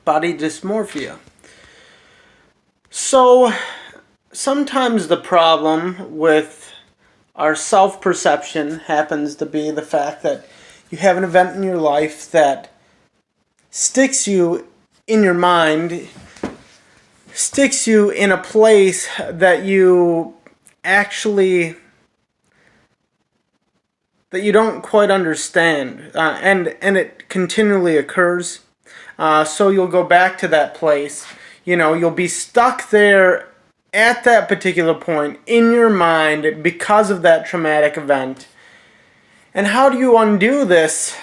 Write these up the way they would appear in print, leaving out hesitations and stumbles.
body dysmorphia. So sometimes the problem with our self-perception happens to be the fact that you have an event in your life that sticks you in your mind, sticks you in a place that you actually you don't quite understand, and it continually occurs. So you'll go back to that place. You'll be stuck there at that particular point in your mind because of that traumatic event. And how do you undo this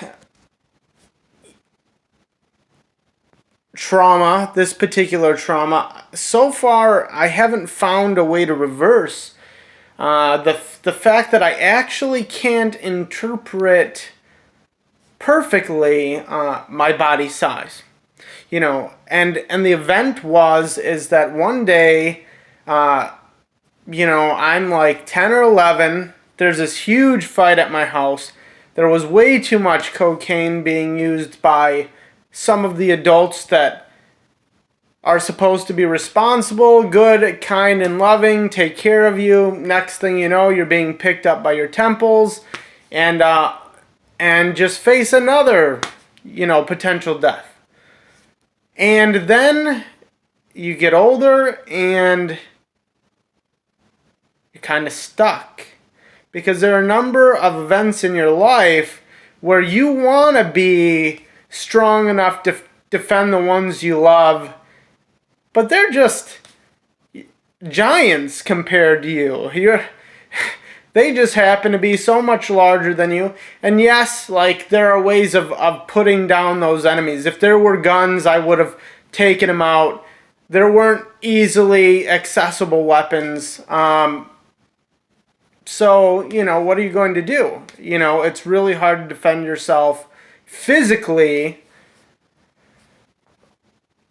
trauma, this particular trauma? So far, I haven't found a way to reverse the fact that I actually can't interpret perfectly my body size. And the event is that one day, I'm like 10 or 11. There's this huge fight at my house. There was way too much cocaine being used by some of the adults that are supposed to be responsible, good, kind, and loving, take care of you. Next thing you know, you're being picked up by your temples and just face another, potential death. And then you get older and you're kind of stuck because there are a number of events in your life where you want to be strong enough to defend the ones you love, but they're just giants compared to you. They just happen to be so much larger than you. And yes, there are ways of putting down those enemies. If there were guns, I would have taken them out. There weren't easily accessible weapons. So, what are you going to do? It's really hard to defend yourself physically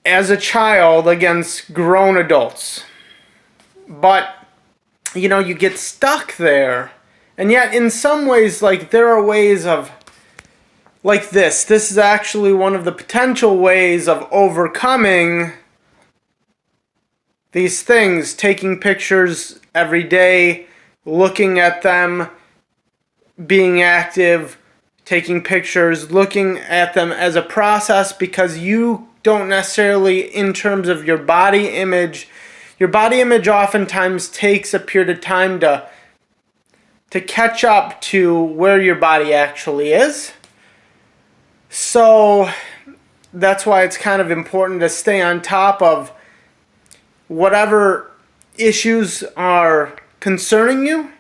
as a child against grown adults. But, you get stuck there. And yet, in some ways, there are ways of, this. This is actually one of the potential ways of overcoming these things. Taking pictures every day, looking at them, being active, taking pictures, looking at them as a process, because you don't necessarily, in terms of your body image oftentimes takes a period of time to catch up to where your body actually is. So that's why it's kind of important to stay on top of whatever issues are concerning you,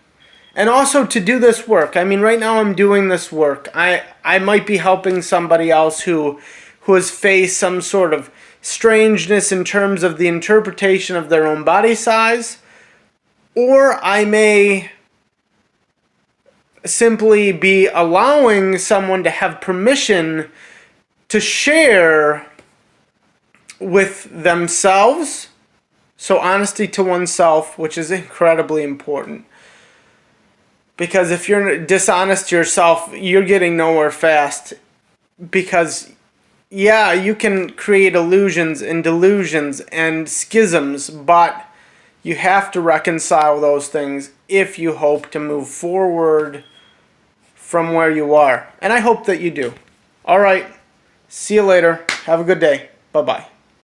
and also to do this work. Right now I'm doing this work. I might be helping somebody else who has faced some sort of strangeness in terms of the interpretation of their own body size, or I may simply be allowing someone to have permission to share with themselves. So honesty to oneself, which is incredibly important. Because if you're dishonest to yourself, you're getting nowhere fast. Because yeah, you can create illusions and delusions and schisms, but you have to reconcile those things if you hope to move forward from where you are. And I hope that you do. All right. See you later. Have a good day. Bye-bye.